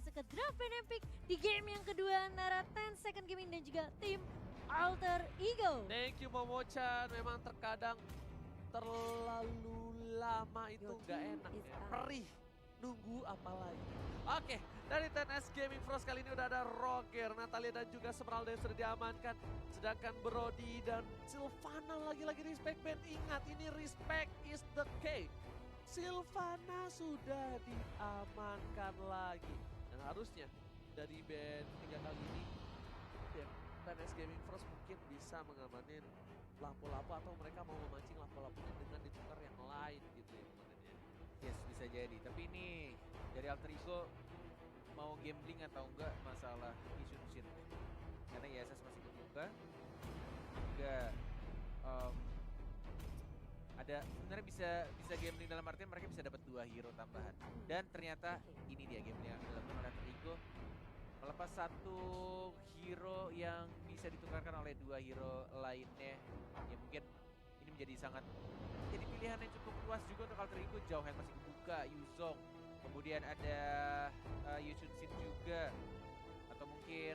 masuk ke Draft and Epic di game yang kedua antara 10 Second Gaming dan juga tim Alter Ego. Thank you Momo-chan, memang terkadang terlalu lama itu nggak enak ya, perih. Nunggu apa lagi? Oke, dari TNS Gaming Frost kali ini udah ada Roger, Natalia dan juga Smeralda yang sudah diamankan. Sedangkan Brody dan Sylvana lagi-lagi respect band. Ingat ini respect is the key. Sylvana sudah diamankan lagi. Dan harusnya dari band 3 kali ini, TNS Gaming Frost mungkin bisa mengamanin lampu-lampu atau mereka mau memancing lampu-lampunya dengan ditukar yang lain gitu ya kemarin ya. Yes, bisa jadi. Tapi ini dari Alter Ego mau gambling atau enggak masalah Yishun Shin. Karena ISS masih kebuka. Juga ada sebenarnya bisa gambling dalam artian mereka bisa dapat 2 hero tambahan. Dan ternyata ini dia gambling yang dilakukan oleh Alter Ego. Melepas 1 hero yang bisa ditukarkan oleh 2 hero lainnya. Ya mungkin ini menjadi sangat jadi pilihan yang cukup luas juga untuk Alter Ego. Jauhan masih kebuka, Yuzong, kemudian ada Yishun Shin juga, atau mungkin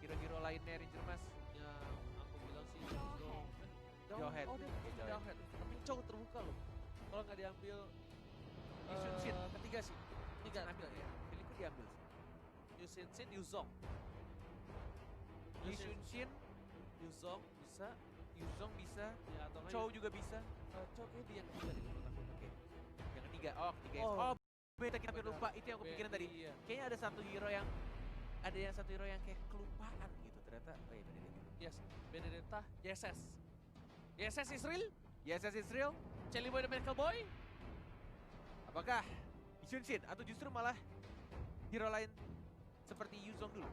hero-hero lainnya Ranger Mas. Yang aku bilang sih Yuzong. Jauhan. Oh, dia Jauhan. Tapi Chow terbuka loh. Kalau nggak diambil Yishun Shin. Ketiga sih. Tiga Ambil ya. Pilihku diambil sih. Yishun Shin, Yuzong. Yishun Shin, Yuzong bisa. Yuzong bisa, Ya atau nggak Chow juga bisa. Chow kayak dia yang ketiga nih menurut aku. Oke. Yang ketiga, ketiga. Oh. Oh, beta kita hampir Benar. lupa. Itu yang aku pikirin tadi. Iya. Kayaknya ada satu hero yang kayak kelupaan gitu ternyata. Oh iya benar. Yes, Benedetta, YSS. YSS is real? YSS is real. Chelly Boy the Miracle Boy? Apakah Yishun Shin atau justru malah hero lain seperti Yuzong dulu?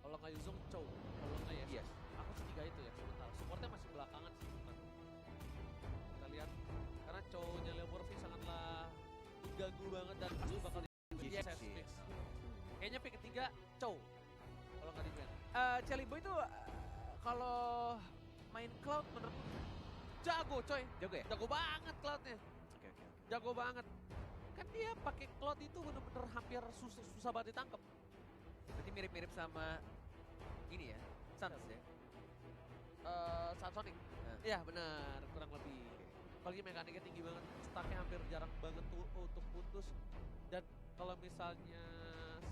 Kalau nggak Yuzong, Chow. Kalau nggak YSS. Yes. Aku sih tiga itu ya sebentar. Supportnya masih belakangan sih. Bentar. Kita lihat. Karena Chow-nya Leo Murphy sangatlah mengganggu banget dan pasti bakal di YSS fix. Kayaknya pick ketiga, Chow. Kalau nggak di ban. Chelly Boy itu kalau main Cloud menurut Jago coy. jago ya? Jago banget Cloud-nya. Oke. Jago banget. Kan dia pakai Cloud itu bener-bener hampir susah banget ditangkap. Berarti mirip-mirip sama ini ya, Sans ya? Saat Sonic. Nah. Iya benar, kurang lebih. Apalagi mekaniknya tinggi banget, stacknya hampir jarang banget tuh untuk putus. Dan kalau misalnya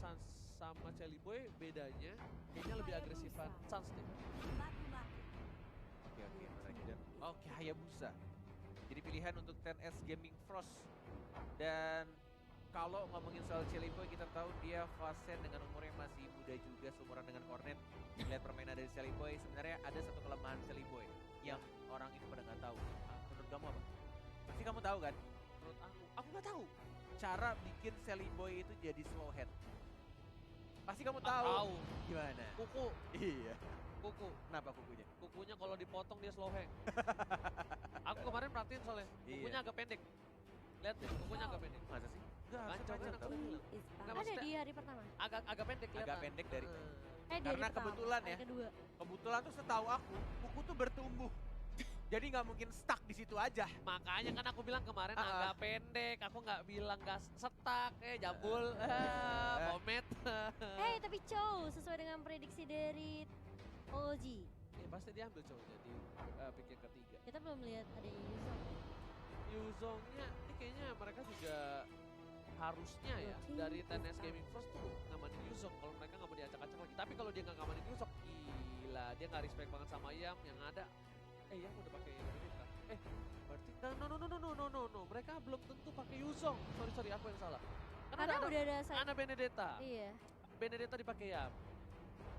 Sans sama Chelly Boy bedanya kayaknya lebih agresifan Sans deh. Oke, menarik dan oke Hayabusa. Jadi pilihan untuk 10S Gaming Frost. Dan kalau ngomongin soal Chelly Boy, kita tahu dia Fasen dengan umur yang masih muda juga, seumuran dengan Cornet. Lihat permainan dari Chelly Boy, sebenarnya ada satu kelemahan Chelly Boy yang orang itu pada nggak tahu. Menurut kamu apa? Pasti kamu tahu kan? Menurut aku nggak tahu. Cara bikin Chelly Boy itu jadi slow head. Pasti kamu Tahu. tahu. Gimana? Kuku, Iya. kuku. Kenapa kukunya? Kukunya kalau dipotong dia slow hang. Aku kemarin perhatiin soalnya, kukunya Iya. agak pendek. Lihat deh, kukunya agak pendek. Masa sih? Enggak, Ngaco kan aku udah bilang. Nggak, Ada maksudnya di hari pertama. agak pendek kelihatan. Agak pendek dari Heeh. Di hari Karena pertama, kebetulan hari ya. kedua. kebetulan tuh setahu aku kuku tuh bertumbuh. Jadi nggak mungkin stuck di situ aja. Makanya kan aku bilang kemarin agak pendek, aku nggak bilang nggak setak, jambul, pomet. Tapi Chow sesuai dengan prediksi dari OG. Ya pasti diambil cowoknya di pick yang ketiga. Kita belum lihat ada Yuzong. Yuzongnya, ini kayaknya mereka juga harusnya ya dari TNS Gaming First tuh ngamanin Yuzong kalau mereka nggak mau diacak-acak lagi. Tapi kalau dia nggak ngamanin Yuzong, gila dia nggak respect banget sama Yam yang ada. Yam udah pakai Benedetta. Berarti no. Mereka belum tentu pakai Yuzong. Sorry aku yang salah. Karena udah ada Ana Benedetta. Iya. Benedetta dipakai Yam.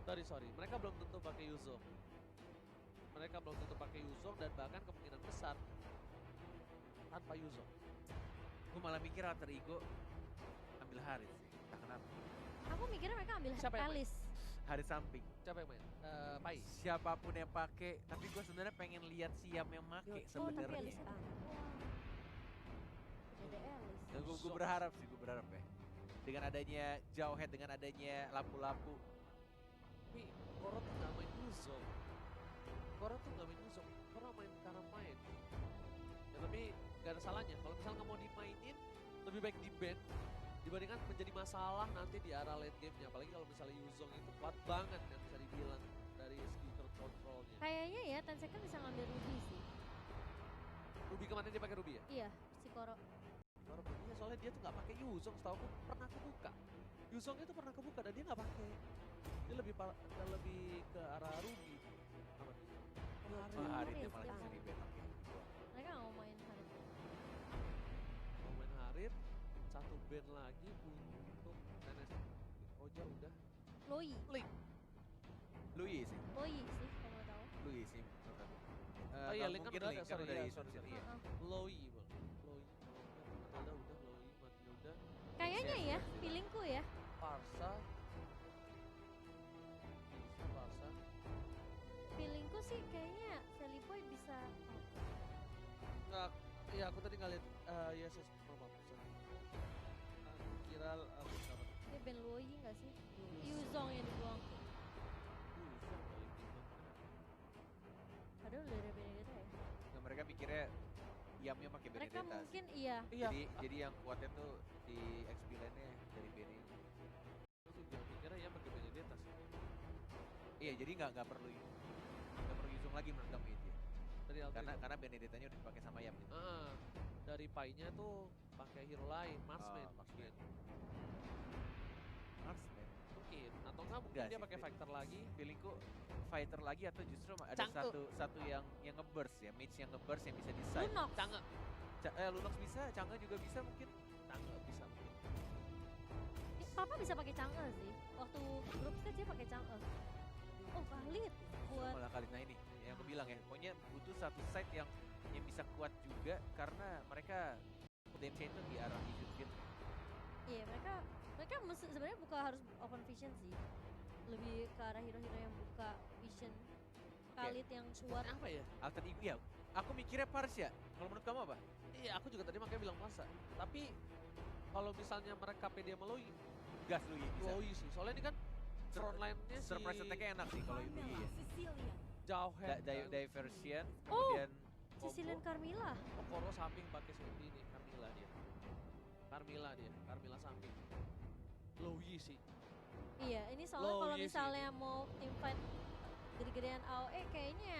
Sorry. Mereka belum tentu pakai Yuzong. Mereka belum tentu pakai Yuzong dan bahkan kemungkinan besar tanpa Yuzong. Gue malah mikir Alter Ego ambil Haris sih. Entah kenapa. Aku mikirnya mereka ambil Siapa yang main? Alice. Haris samping. Siapa yang main? Pai. Siapapun yang pakai, tapi gue sebenarnya pengen lihat Siam yang make Oh tapi sebenarnya. Alice. Ada Alice. Dan gue berharap ya. Dengan adanya Jauhead, dengan adanya lampu-lampu. Tapi Koro tuh gak main Yuzong. Koro tuh gak main Yuzong. Koro main karena main. Ya tapi gak ada salahnya. Kalau misalnya nggak mau dimainin, lebih baik di ban dibandingkan menjadi masalah nanti di arah late game-nya. Apalagi kalau misalnya Yuzong itu kuat banget yang bisa dibilang dari segi controlnya. Kayaknya ya Ten bisa ngambil Ruby sih. Ruby kemarin dia pakai Ruby ya? Iya, si Koro. Iya, soalnya dia tuh nggak pakai Yuzong, setahu aku pernah kebuka. Yuzong itu pernah kebuka dan dia nggak pakai. Dia lebih ke arah Ruby. Apa tuh? Hari Harit itu malah kan. bisa di ban. Mereka nggak mau main Harit. Mau main Harit, satu band lagi untuk TNS. Oja udah. Loi. Louis sih. Loi sih kalau mau tahu. Louis sih menurut aku. Oh iya, Link kan mungkin udah Link ada, kan sorry, udah iya, di sorry, Indonesia, sorry. iya. Loi, Bang. Loi. Matilda udah, Loi, Matilda udah. Kayaknya Yes, ya, yes, yes. feelingku ya. Parsa. Feelingku sih kayaknya Sally Boy bisa. Enggak, iya aku tadi nggak lihat yes, maaf, sorry. Aku kira aku dapat Dia band Loi nggak sih? Yuzong yang dibuang. Yuzong paling gitu. Padahal udah ada Benedetta ya. Nah, mereka mikirnya Yamnya pakai Mereka Benedetta. mungkin iya. Iya, Jadi yang kuatnya tuh di XP lane-nya dari Bene. aku juga mikirnya ya pakai Benedetta sih. Iya, jadi nggak perlu Yuzong lagi menurut kamu itu. Dari Alter Ego. Karena Benedettanya udah dipakai sama Yam. Gitu. Dari Pai-nya tuh pakai hero lain, Marksman. Marksman. Marksman. Mungkin. Atau nggak mungkin Enggak dia sih, pakai fighter lagi. Feelingku fighter lagi atau justru ada Chang'e. satu yang ngeburst ya, mage yang ngeburst yang bisa decide. Lunox. Chang'e. Lunox bisa, Chang'e juga bisa mungkin. Chang'e bisa mungkin. Papa bisa pakai Chang'e sih. Waktu grup stage dia pakai Chang'e. Oh, Khalid buat Malah kali ini yang aku bilang ya, pokoknya butuh satu side yang bisa kuat juga karena mereka damage itu di arah Ijun Fit. iya mereka sebenarnya buka harus open vision sih. Lebih ke arah hero-hero yang buka vision. Khalid yang kuat. Apa ya? Alter Ego ya, aku mikirnya Parsha. Kalau menurut kamu apa? Iya, aku juga tadi makanya bilang Marsa. Tapi kalau misalnya mereka pede sama Loi, Gas Lui bisa. Loi sih. Soalnya ini kan frontline-nya si Surprise attack-nya enak sih kalau Lui ya. jauh Diversion, Oh, kemudian Sicilian Carmilla. Okoro samping pakai ini Carmilla dia. Carmilla samping. Loi sih. Iya, ini soalnya Loi kalau sih. misalnya mau team fight gede-gedean AOE kayaknya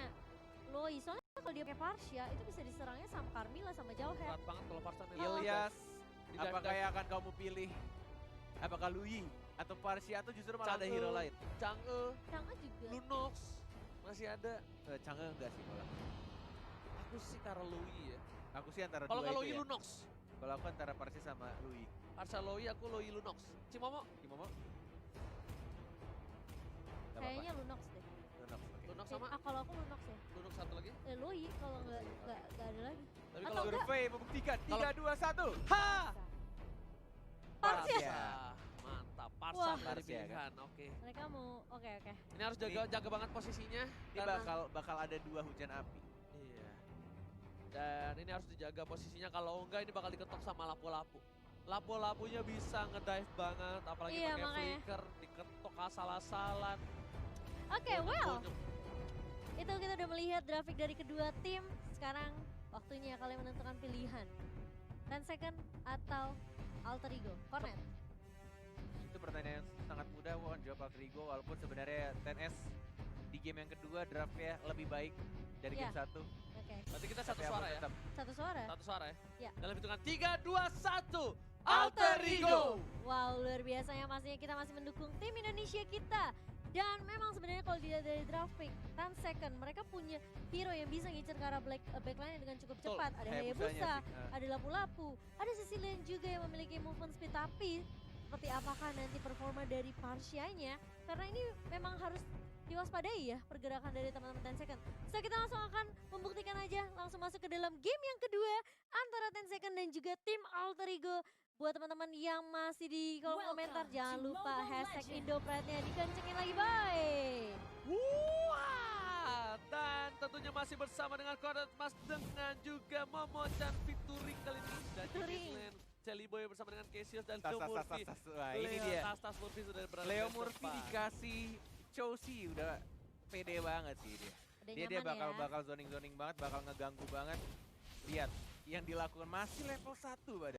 Loi. Soalnya kalau dia pakai Parsha itu bisa diserangnya sama Carmilla sama Jauhead. Berat banget kalau Parsa Ilyas, Di apakah dive-dive. yang akan kamu pilih? Apakah Lui atau Parsha atau justru malah ada Chang'e. hero lain? Chang'e, Chang'e juga. Lunox masih ada. Chang'e enggak sih malah. Aku sih karena Loi ya. Aku sih antara Kalau dua nggak itu Loi ya. Lunox. Kalau aku antara Parsha sama Lui. Parsa Loi, aku Loi Lunox. Cimomo, Gimana? Kayaknya Lunox deh. Lunox, oke. Lunox sama Kalau aku Lunox ya. Lunox satu lagi. Loi kalau nggak ada lagi. Tapi Atau kalau enggak- Survei membuktikan Kalau- 3, 2, 1. Ha! Parsha. Parsha. Mantap, Wah. Parsa dari Parsha, pilihan. Oke. Mereka mau oke. Ini harus jaga banget posisinya. Ini bakal ada 2 hujan api. Iya. Dan ini harus dijaga posisinya, kalau enggak ini bakal diketok sama lapu-lapu. Lapu-lapunya bisa ngedive banget, apalagi Iya, pakai makanya. flicker, diketok asal-asalan. Oke, well. Bonyok. Itu kita udah melihat grafik dari kedua tim. Sekarang waktunya kalian menentukan pilihan. 10 second atau Alter Ego. Cornet. Itu pertanyaan yang sangat mudah, aku akan jawab Alter Ego walaupun sebenarnya TNS di game yang kedua draftnya lebih baik dari Iya. game 1. Oke. Berarti kita satu Tapi aku suara ya? tetap Satu suara. Satu suara ya? Ya. Dalam hitungan 3, 2, 1. Alter Alter Ego! Wow, luar biasa ya, pastinya kita masih mendukung tim Indonesia kita. Dan memang sebenarnya kalau dilihat dari draft pick 10 second, mereka punya hero yang bisa ngincer ke arah backline dengan cukup Betul. cepat. Ada Hayabusanya Hayabusa, sih, ada Lapu-Lapu, ada Sicilian juga yang memiliki movement speed. Tapi seperti apakah nanti performa dari Parsha-nya? Karena ini memang harus diwaspadai ya pergerakan dari teman-teman 10 second. So kita langsung akan membuktikan aja, langsung masuk ke dalam game yang kedua antara 10 second dan juga tim Alter Ego. Buat teman-teman yang masih di kolom komentar, jangan lupa hashtag Indopride-nya dikencengin lagi, bye. Wah, dan tentunya masih bersama dengan Cornet Mas dengan juga Momo dan featuring kali ini. Dan Featuring. Jelly Boy bersama dengan Cassius dan Tas, Leo tas, tas, Murphy. tas, tas. Wah, ini dia. Tas Murphy sudah berada Leo di Murphy depan. dikasih Chosi udah pede banget sih dia. Udah Dia nyaman ya. bakal zoning banget, bakal ngeganggu banget. Lihat, yang dilakukan masih level 1 pada.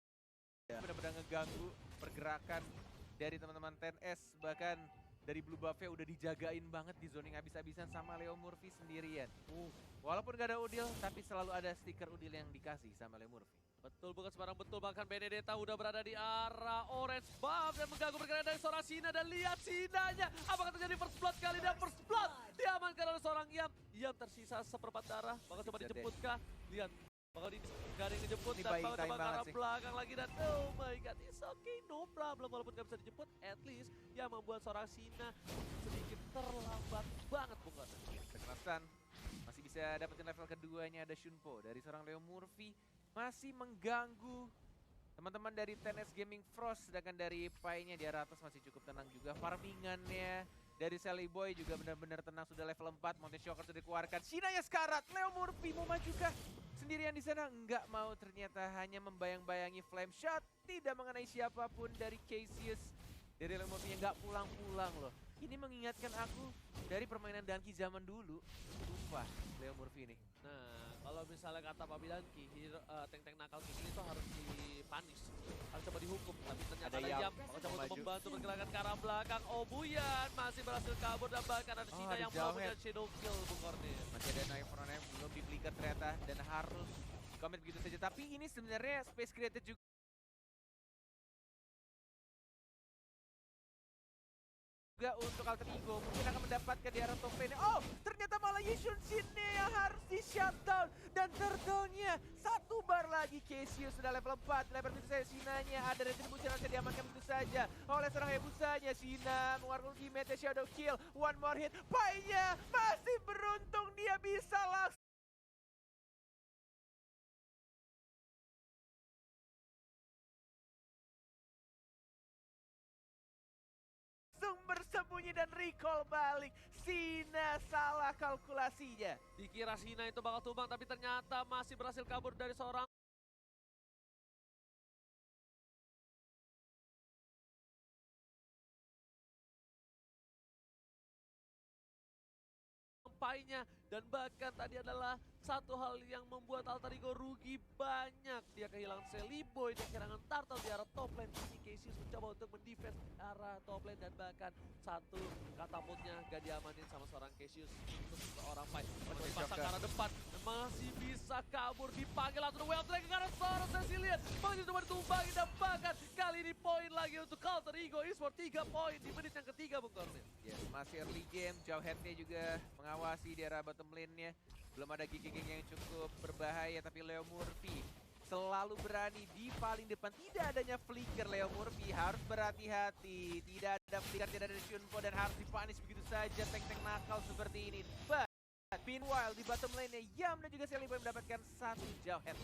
Benar-benar ngeganggu pergerakan dari teman-teman TNS, bahkan dari Blue Buff-nya udah dijagain banget di zoning abis-abisan sama Leo Murphy sendirian. Walaupun gak ada Udil, tapi selalu ada stiker Udil yang dikasih sama Leo Murphy. Betul bukan sembarang betul, bahkan Benedetta udah berada di arah orange buff dan mengganggu pergerakan dari seorang Sina, dan lihat Sinanya. Apakah terjadi first blood kali, dan first blood diamankan oleh seorang Yam. Yam tersisa seperempat darah, bakal coba dijemput kah? Lihat, bakal gak ada yang ngejemput dan bakal coba ke arah belakang lagi, dan oh my god, it's okay, no problem. Walaupun gak bisa dijemput, at least yang membuat seorang Sina sedikit terlambat banget bukan. Kekerasan masih bisa dapetin level keduanya, ada Shunpo dari seorang Leo Murphy. Masih mengganggu teman-teman dari TNS Gaming Frost, sedangkan dari Pai-nya di atas masih cukup tenang juga. Farmingannya dari Sally Boy juga benar-benar tenang, sudah level 4. Mountain Shocker sudah dikeluarkan. Shinanya sekarat, Leo Murphy mau maju kah? Sendirian di sana enggak mau, ternyata hanya membayang-bayangi flame shot, tidak mengenai siapapun dari Cassius. Dari Leo Murphy yang nggak pulang-pulang loh. Ini mengingatkan aku dari permainan Danki zaman dulu. Sumpah, Leo Murphy ini. Nah, kalau misalnya kata Pak Bidanki, tank-tank nakal kayak gini tuh harus dipanis, harus coba dihukum. Tapi ternyata ada Yam, bakal coba untuk membantu pergerakan ke arah belakang. Oh Buyan masih berhasil kabur, dan bahkan ada Sina yang melakukan shadow kill Bung Kornel. Masih ada Knife Runner yang belum di-flicker ternyata, dan harus comment begitu saja. Tapi ini sebenarnya space created juga untuk Alter Ego, mungkin akan mendapatkan di arah top lane. Oh, ternyata malah Yishun Shin-nya yang harus di shutdown, dan turtle-nya satu bar lagi. Cassius sudah level 4, level itu saja Sinanya, ada retribution yang diamankan begitu saja oleh seorang Hebusanya. Sina mengeluarkan ultimate shadow kill, one more hit. Pai-nya masih beruntung, dia bisa langsung bersembunyi dan recall balik. Sina salah kalkulasinya. Dikira Sina itu bakal tumbang, tapi ternyata masih berhasil kabur dari seorang Pai-nya. Dan bahkan tadi adalah satu hal yang membuat Alter Ego rugi banyak. Dia kehilangan Sally Boy, dia kehilangan Turtle di arah top lane. Ini Cassius mencoba untuk mendefense arah top lane, dan bahkan satu katapultnya gak diamanin sama seorang Cassius untuk seorang Pai. Dipasang ke arah depan, masih bisa kabur, dipanggil atau wave drag ke arah seorang Cecilian. Masih coba ditumbangin, dan bahkan kali ini poin lagi untuk Alter Ego Esports, 3 poin di menit yang ketiga Bung Kornel. Yes, masih early game, jauh headnya juga mengawasi di arah bottom lane-nya. Belum ada gigi-gigi yang cukup berbahaya, tapi Leo Murphy selalu berani di paling depan. Tidak adanya flicker, Leo Murphy harus berhati-hati. Tidak ada flicker, tidak ada Shunpo, dan harus dipanis begitu saja tank-tank nakal seperti ini. But meanwhile di bottom lane-nya Yam dan juga Sally Boy mendapatkan satu jauh head.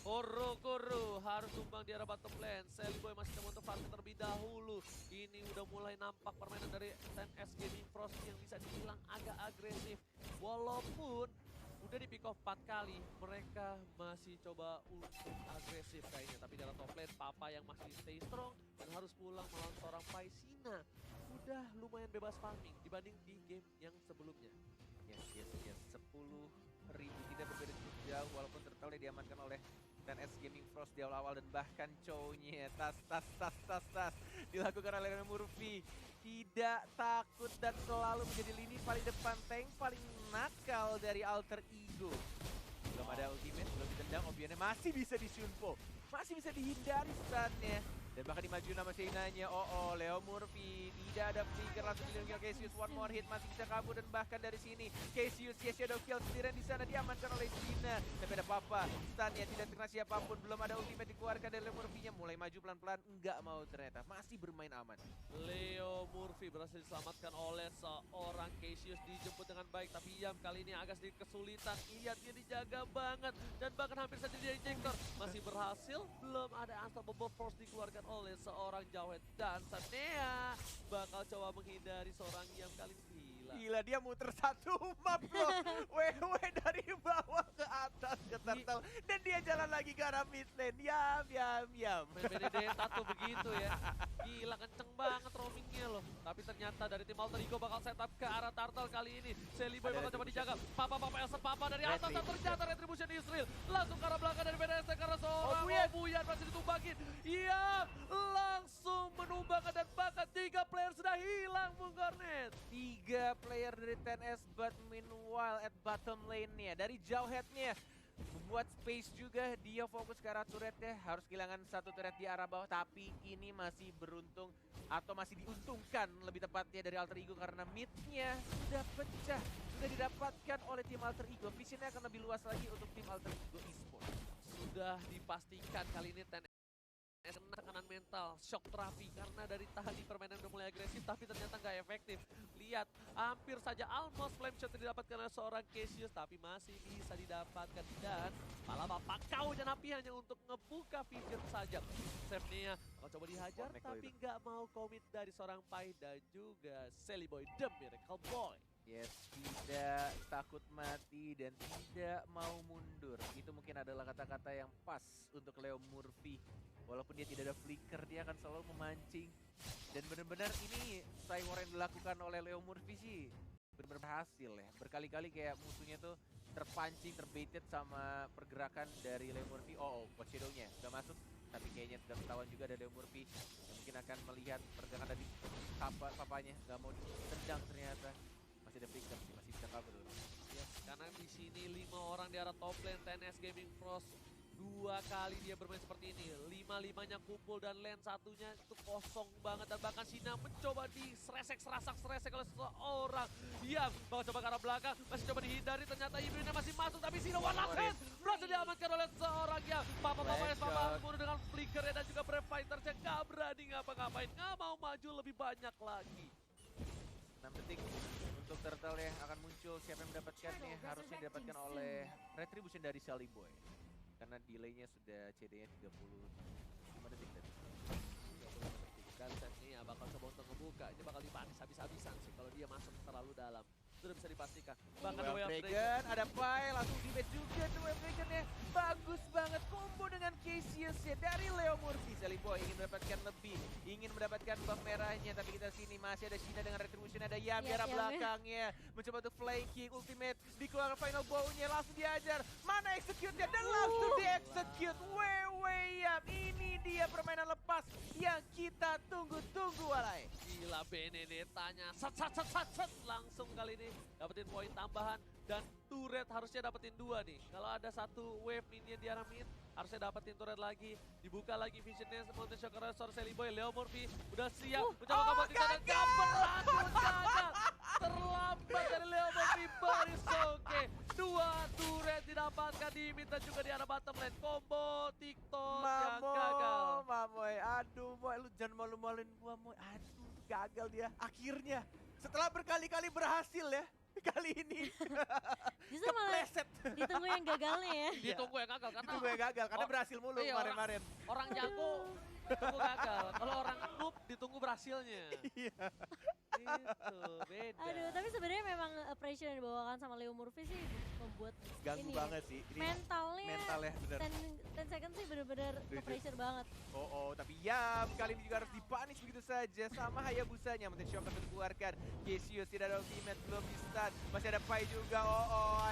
Koro harus tumbang di arah bottom lane. Sally Boy masih coba untuk farming terlebih dahulu. Ini udah mulai nampak permainan dari TNS Gaming Frost yang bisa dibilang agak agresif. Walaupun udah di pick off 4 kali, mereka masih coba untuk agresif kayaknya. Tapi di arah top lane, Papa yang masih stay strong dan harus pulang melawan seorang Pai. Sina udah lumayan bebas farming dibanding di game yang sebelumnya. Yes. 10.000 tidak berbeda cukup jauh, walaupun Turtle diamankan oleh TNS Gaming Frost di awal-awal, dan bahkan Chow-nya tas dilakukan oleh Leo Murphy. Tidak takut dan selalu menjadi lini paling depan, tank paling nakal dari Alter Ego. Belum ada ultimate, belum ditendang, Obionnya masih bisa disunpo, masih bisa dihindari stunnya. Dan bahkan dimajuin nama Shinanya. Oh, Leo Murphy tidak ada flicker, langsung dilindungi oleh Cassius. One more hit, masih bisa kabur, dan bahkan dari sini Cassius shadow kill sendirian di sana, diamankan oleh Sina. Tapi ada Papa, stunnya tidak terkena siapapun, belum ada ultimate dikeluarkan dari Leo Murphy-nya. Mulai maju pelan-pelan, enggak mau ternyata, masih bermain aman. Leo Murphy berhasil diselamatkan oleh seorang Cassius, dijemput dengan baik, tapi Yam kali ini agak sedikit kesulitan. Iya, dia dijaga banget, dan bahkan hampir saja dia injektor. Masih berhasil, belum ada Unstoppable Force dikeluarkan oleh seorang Jawed, dan Sanea bakal coba menghindari seorang Yam kali ini. Gila, dia muter satu map loh. WW dari bawah ke atas ke Turtle, dan dia jalan lagi ke arah mid lane. Yam. Benedetta tuh begitu ya. Gila, kenceng banget roamingnya loh. Ego. Tapi ternyata dari tim Alter Ego bakal setup ke arah Turtle kali ini. Celiboy bakal coba dijaga. Papa Elsa Papa dari atas dan ternyata Retribution Israel. Langsung ke arah belakang dari BDST karena seorang Obuyan masih ditumbakin. Iya, langsung menumbangkan dan bahkan 3 player sudah hilang Bung Cornet. 3 player dari TNS, but meanwhile at bottom lane-nya dari jauh head-nya membuat space juga, dia fokus ke arah turretnya, harus kehilangan 1 turret di arah bawah, tapi ini masih beruntung atau masih diuntungkan lebih tepatnya dari Alter Ego karena mid-nya sudah pecah, sudah didapatkan oleh tim Alter Ego. Visionnya akan lebih luas lagi untuk tim Alter Ego Esports. Sudah dipastikan kali ini TNS kena tekanan mental, shock terapi karena dari tadi permainan udah mulai agresif tapi ternyata nggak efektif. Lihat, hampir saja almost flame shot didapatkan oleh seorang Cassius tapi masih bisa didapatkan dan malah bapak kau dan api hanya untuk ngebuka vision saja. Safenya akan coba dihajar tapi nggak mau komit dari seorang Pai dan juga Celiboy The Miracle Boy. Yes, tidak takut mati dan tidak mau mundur. Itu mungkin adalah kata-kata yang pas untuk Leo Murphy. Walaupun dia tidak ada flicker, dia akan selalu memancing. Dan benar-benar ini Cywar yang dilakukan oleh Leo Murphy sih benar-benar berhasil ya. Berkali-kali kayak musuhnya tuh terpancing, terbaited sama pergerakan dari Leo Murphy. Watch Shadow-nya udah masuk. Tapi kayaknya sudah ketahuan juga ada Leo Murphy yang mungkin akan melihat pergerakan dari papanya. Gak mau ditendang ternyata. Masih ada flicker sih, masih bisa cover dulu. Yes, karena di sini 5 orang di arah top lane TNS Gaming Frost. 2 kali dia bermain seperti ini, 5-5-nya kumpul dan lane satunya itu kosong banget dan bahkan Sina mencoba diseresek oleh seseorang. Dia bakal coba ke arah belakang, masih coba dihindari, ternyata Ibrinnya masih masuk tapi Sina one last hit berhasil diamankan oleh seorang yang Papa bunuh dengan flickernya dan juga Brave Fighters-nya gak berani ngapa-ngapain, gak mau maju lebih banyak lagi. 6 detik untuk Turtle ya akan muncul, siapa yang mendapatkannya harusnya didapatkan oleh Retribution dari Celiboy. Karena delay-nya sudah CD-nya 35 detik tadi. 35 detik. Dan Safenya bakal coba untuk ngebuka, ini bakal dipanis habis-habisan sih kalau dia masuk terlalu dalam. Sudah bisa dipastikan. Bahkan Wave Dragon, ada Pai, langsung di-bait juga tuh Wave Dragon-nya. Bagus banget combo dengan Cassius ya dari Leo Murphy. Celiboy ingin mendapatkan lebih, ingin mendapatkan buff merahnya. Tapi kita sini masih ada Shina dengan Retribution, ada Yam di arah belakangnya. Mencoba untuk flanking, ultimate, dikeluarkan final bow-nya, langsung diajar. Mana execute-nya dan langsung di-execute. Yam, ini dia permainan lepas yang kita tunggu-tunggu walai. Gila Benedetta-nya, set, langsung kali ini dapetin poin tambahan dan turret harusnya dapetin 2 nih. Kalau ada 1 wave minion di arah mid, harusnya dapetin turret lagi. Dibuka lagi visionnya, Mountain Shocker Resort Celiboy. Leo Murphy udah siap mencoba kabur di sana, gak berhasil, gagal. Terlambat dari Leo Murphy, Barisoke. 2 turret didapatkan di mid dan juga di arah bottom lane. Combo TikTok yang gagal. Mamoy, aduh Moy, lu jangan malu-maluin gua Moy. Aduh, gagal dia akhirnya. Setelah berkali-kali berhasil ya, kali ini Justru malah kepleset. ditunggu yang gagalnya ya. Ditunggu yang gagal karena Ditunggu yang gagal, karena berhasil mulu iya, kemarin-kemarin. orang jago ditunggu gagal. Kalau orang noob ditunggu berhasilnya. Iya. Itu beda. Aduh, tapi sebenarnya memang pressure yang dibawakan sama Leo Murphy sih membuat Ganggu ini banget sih. Ini mentalnya bener. 10 seconds sih bener-bener ke-pressure banget. Tapi Yam kali ini juga harus dipanis begitu saja sama Hayabusanya. Mountain Shocker sudah dikeluarkan. Cassius tidak ada ultimate, belum di-stun. Masih ada Pai juga.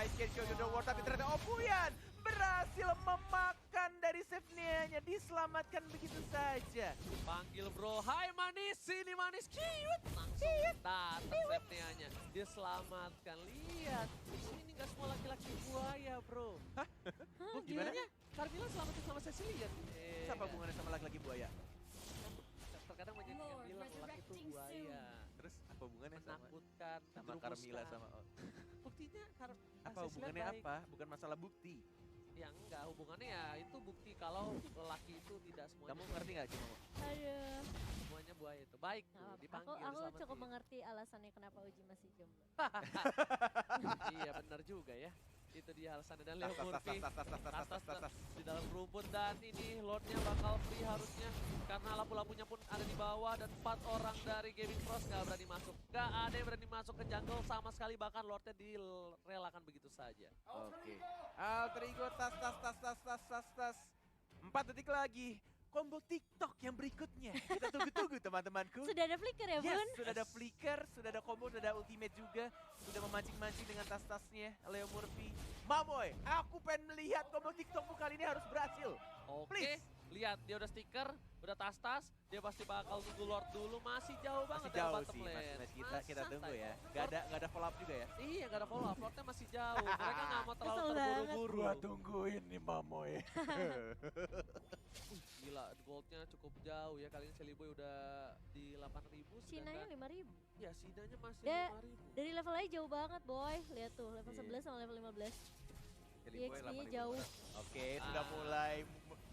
Ice Can Show You The War, tapi ternyata Obuyan berhasil memakan dari save-nya, diselamatkan begitu saja. Panggil bro, hai manis, sini manis, cute. Langsung datang safety-nya, diselamatkan. Lihat, di sini nggak semua laki-laki buaya bro. Hah? Buktinya, Carmilla selamatin sama Cecilia. Apa hubungannya sama laki-laki buaya? Terkadang banyak yang bilang laki itu buaya. Terus apa hubungannya sama Menakutkan, Carmilla sama Buktinya apa hubungannya apa? Bukan masalah bukti. Ya enggak, hubungannya ya itu bukti kalau lelaki itu tidak semuanya. Kamu ngerti nggak Cimo? Aduh. Semuanya buaya itu. Baik, Nggak apa-apa. dipanggil Aku diselamatin. cukup mengerti alasannya kenapa Uji masih jomblo. Iya benar juga ya. Itu dia alasannya dan Leo Murphy tas di dalam rumput dan ini Lordnya bakal free harusnya karena lampu-lampunya pun ada di bawah dan 4 orang dari Gaming Frost gak berani masuk. Gak ada yang berani masuk ke jungle sama sekali, bahkan Lordnya direlakan begitu saja. Oke. Alter Ego tas. 4 detik lagi. combo TikTok yang berikutnya. Kita tunggu-tunggu teman-temanku. Sudah ada flicker ya, Bun? Yes, sudah ada flicker, sudah ada combo, sudah ada ultimate juga. Sudah memancing-mancing dengan tas-tasnya Leo Murphy. Mamoy, aku pengen melihat combo TikTokmu kali ini harus berhasil. Oke, Please. lihat dia udah stiker, udah tas-tas, dia pasti bakal nunggu Lord dulu, masih jauh banget Masih jauh dari bottom sih, lane. Mas. Kita Masih tunggu santai ya. kok. Gak ada follow up juga ya. Iya, gak ada follow up, Lordnya masih jauh. Mereka gak mau terlalu Kesel banget. terburu-buru. tungguin nih Mamoy. Gila, goldnya cukup jauh ya. Kali ini Celiboy udah di 8.000. Sinanya sedangkan- 5.000. Ya, Sinanya masih Da- 5.000. Dari level aja jauh banget, boy. Lihat tuh, level Iya. 11 sama level 15. Jadi boy, EXP-nya 8.000 jauh. orang. Oke, sudah Ah. mulai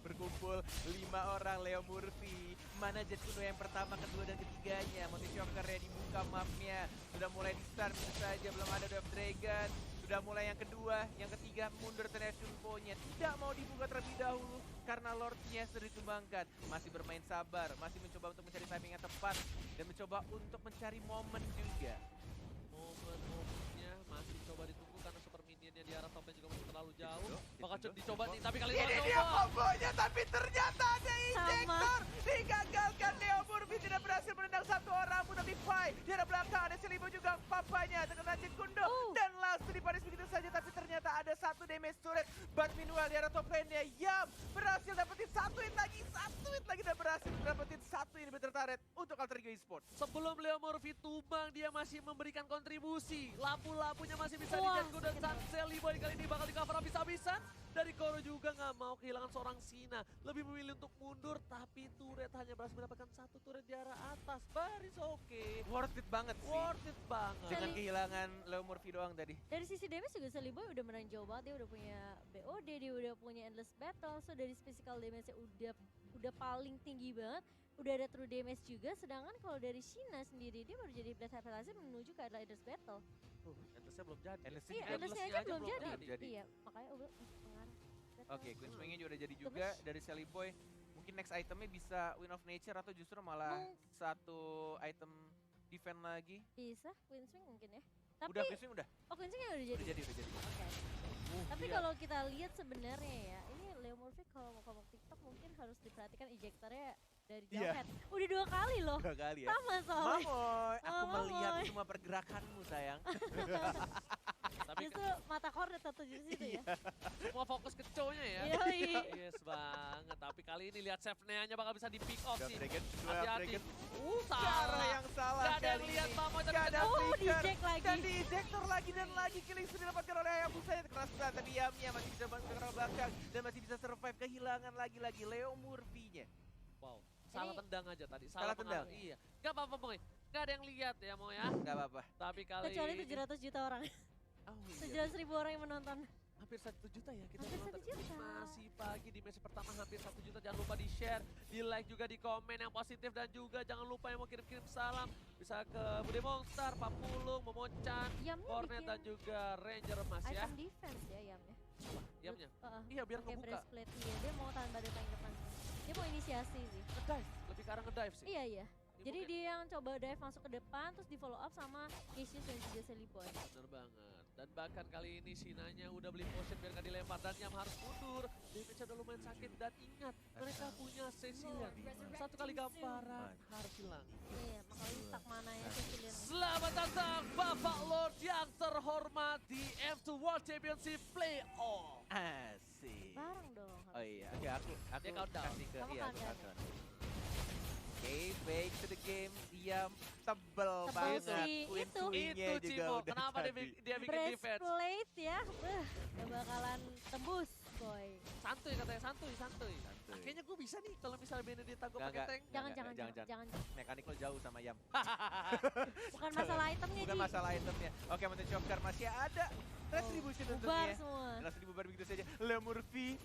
berkumpul 5 orang Leo Murphy. Mana Jet Kuno yang pertama, kedua, dan ketiganya. Motif Shocker yang dibuka mapnya. Sudah mulai di start saja, belum ada Web Dragon. Sudah mulai yang kedua, yang ketiga mundur Tenacious Turbo-nya. Tidak mau dibuka terlebih dahulu karena Lord-nya sudah ditumbangkan. Masih bermain sabar, masih mencoba untuk mencari timing yang tepat. Dan mencoba untuk mencari momen juga. Momen-momennya masih coba ditunggu karena super minionnya di arah topnya juga masih terlalu jauh. Jet Bakal Kuno, dicoba Jet nih, tapi kali ini Ini bakal dia coba. kombonya, tapi ternyata ada injektor. Digagalkan Leo Murphy, tidak berhasil menendang satu orang pun, tapi Pai di arah belakang ada Celibo juga papanya terkena Jet Kundo. Dan langsung dipanis begitu saja, tapi ternyata ada satu damage turret. But meanwhile di arah top lane-nya Yam berhasil dapetin satu hit lagi dan berhasil dapetin satu inhibitor turret untuk Alter Ego Esports. Sebelum Leo Murphy tumbang, dia masih memberikan kontribusi. Lampu-lampunya masih bisa Wah, dijetku dan San Celiboy kali ini bakal di cover habis-habisan. Dari Koro juga nggak mau kehilangan seorang Sina. Lebih memilih untuk mundur, tapi turret hanya berhasil mendapatkan satu turret di arah atas. Baris oke. Worth it banget sih. Worth it banget. Dengan Seli- kehilangan Leo Murphy doang tadi. Dari sisi damage juga Celiboy udah menang jauh banget. Dia udah punya BOD, dia udah punya Endless Battle. So dari physical damage-nya udah paling tinggi banget. Udah ada true damage juga. Sedangkan kalau dari Shina sendiri, dia baru jadi Blade Hyperlaser menuju ke arah Endless Battle. Endlessnya belum jadi. Endlessnya Iya, juga Endlessnya Endlessnya aja belum jadi. jadi. Iya, makanya udah pengaruh. Oke, Queen Swing-nya juga udah jadi juga dari Sally Boy. Mungkin next itemnya bisa Win of Nature atau justru malah satu item defend lagi. Bisa, Queen Swing mungkin ya. Tapi, Udah, Queen Swing udah. oh Queen Swing udah jadi. Udah jadi. Oke. Tapi Iya. kalau kita lihat sebenarnya ya, ini Leo Murphy kalau mau ngomong TikTok mungkin harus diperhatikan ejektornya dari jauh Iya. head. Udah 2 kali loh. 2 kali ya. Sama soalnya. Mamoy, aku Oh, melihat Mamoy. semua pergerakanmu sayang. Tapi Justru mata cornet satu di situ ya. semua fokus ke cowoknya ya. Yoi. Yes banget. Tapi kali ini lihat save Nea-nya bakal bisa di pick off Dua sih. Dragon, dua Hati-hati. Dragon. Salah. Cara yang salah Gak ada yang kali lihat ini. Mamoy tapi Gak ada Oh, flicker. di-eject lagi. Dan di ejector lagi dan lagi. Killing sudah didapatkan oleh Hayabusa yang keras banget. Tapi Yamnya masih bisa bantu ke arah belakang. Dan masih bisa survive kehilangan lagi-lagi Leo Murphy-nya. Wow. Salah Ini- tendang aja tadi. Salah tendang? pengarah. Iya. Gak apa-apa Moy. Gak ada yang lihat ya Moy ya. Gak apa-apa. Tapi kali Kecuali ini 700 juta orang. Oh, 700.000 orang yang menonton. hampir 1 juta ya kita Hampir nonton. 1 juta. Masih pagi di match pertama hampir 1 juta. Jangan lupa di share, di like juga, di komen yang positif. Dan juga jangan lupa yang mau kirim-kirim salam. Bisa ke Bude Monster, Papulung, Momochan, Yamnya Cornet bikin dan juga Ranger Emas ya. item defense ya Yamnya. Diamnya. Heeh. Iya biar Pakai ngebuka. breastplate, iya. Dia mau tahan pada paling depan. Dia mau inisiasi sih. Ngedive, lebih ke arah ngedive sih. Iya, iya. Ya, Jadi mungkin- dia yang coba dive masuk ke depan, terus di follow up sama Cassius dan juga Celiboy. Bener banget. Dan bahkan kali ini Sinanya udah beli potion biar gak dilempar. Dan Yam harus mundur. Damage udah lumayan sakit. Dan ingat, mereka punya Cecilian. Satu kali gamparan harus hilang. Iya, makanya stuck mananya Cecilian. Selamat datang Bapak Lord yang terhormat di M2 World Championship Playoff. Asik. Bareng dong. Oh iya, oke aku Dia countdown. kasih ke Kamu iya, aku countdown. countdown. Oke, back to the game. Dia tebel Tebel banget. sih, Queen itu. swingnya Itu juga Cimo, udah kenapa dia, tadi. dia bikin defense? Breastplate ya, gak bakalan tembus, boy. Santuy katanya, santuy. Santuy. Kayaknya gue bisa nih kalau misalnya Benedetta gue Nggak, pakai nggak. tank. Jangan, Nggak, jangan. Mekanik lo jauh sama Yam. Bukan masalah itemnya, Bukan Ji. masalah itemnya. Oke, Mountain Shocker masih ada. Retribution Bubar tentunya. semua. Langsung dibubar begitu saja. Le Murphy.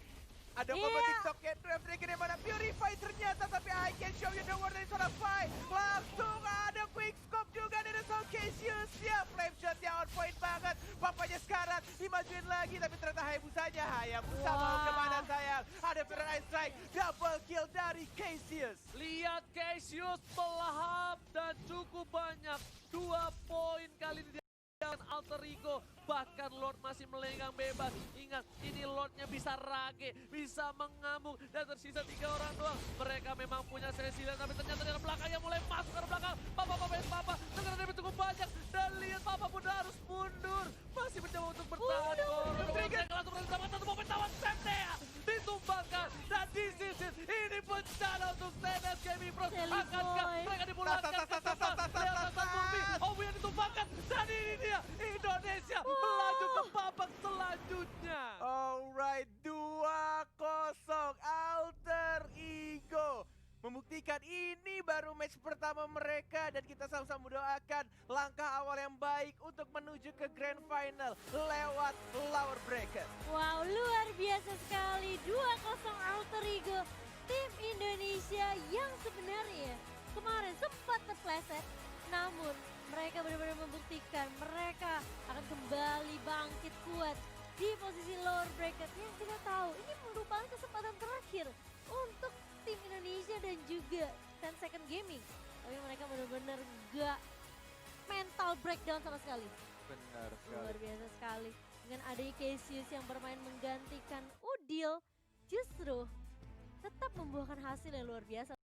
Ada Iya. combo TikToknya, Trap Dragon yang mana Purify ternyata, tapi I can show you the word dari seorang Pai. Langsung ada quick scope juga dari Soul Cassius. Ya, flame shotnya on point banget. Bapaknya sekarang dimajuin lagi, tapi ternyata Hayabusanya. Hayabusa mau Wah. kemana sayang? Ada Feral Ice Strike, double kill dari Cassius. Lihat Cassius melahap dan cukup banyak. 2 poin kali ini dengan Alter Ego. Bahkan Lord masih melenggang bebas. Ingat, ini Lordnya bisa rage, bisa mengamuk. Dan tersisa 3 orang doang. Mereka memang punya Cecilia, tapi ternyata dari belakang yang mulai masuk ke belakang. Papa, dengan damage cukup banyak. Dan lihat Papa pun harus mundur. Masih mencoba untuk bertahan. Mereka langsung mendapatkan satu momen tawan Septea. Ditumbangkan. Dan disisir. Ini bencana untuk TNS Gaming Pros. Akankah mereka dimulangkan ke tempat? Lihat Hasan Murni. Owi yang ditumbangkan. Dan ini dia. Indonesia melaju ke babak selanjutnya. Alright, 2-0 Alter Ego membuktikan ini baru match pertama mereka dan kita sama-sama mendoakan langkah awal yang baik untuk menuju ke Grand Final lewat Lower Bracket. Wow, luar biasa sekali. 2-0 Alter Ego. Tim Indonesia yang sebenarnya kemarin sempat terpleset. Namun mereka benar-benar membuktikan mereka akan kembali bangkit kuat di posisi lower bracket yang kita tahu ini merupakan kesempatan terakhir untuk tim Indonesia dan juga 10 Second Gaming. Tapi mereka benar-benar gak mental breakdown sama sekali. Benar Luar biasa sekali. Dengan adanya Cassius yang bermain menggantikan Udil justru tetap membuahkan hasil yang luar biasa.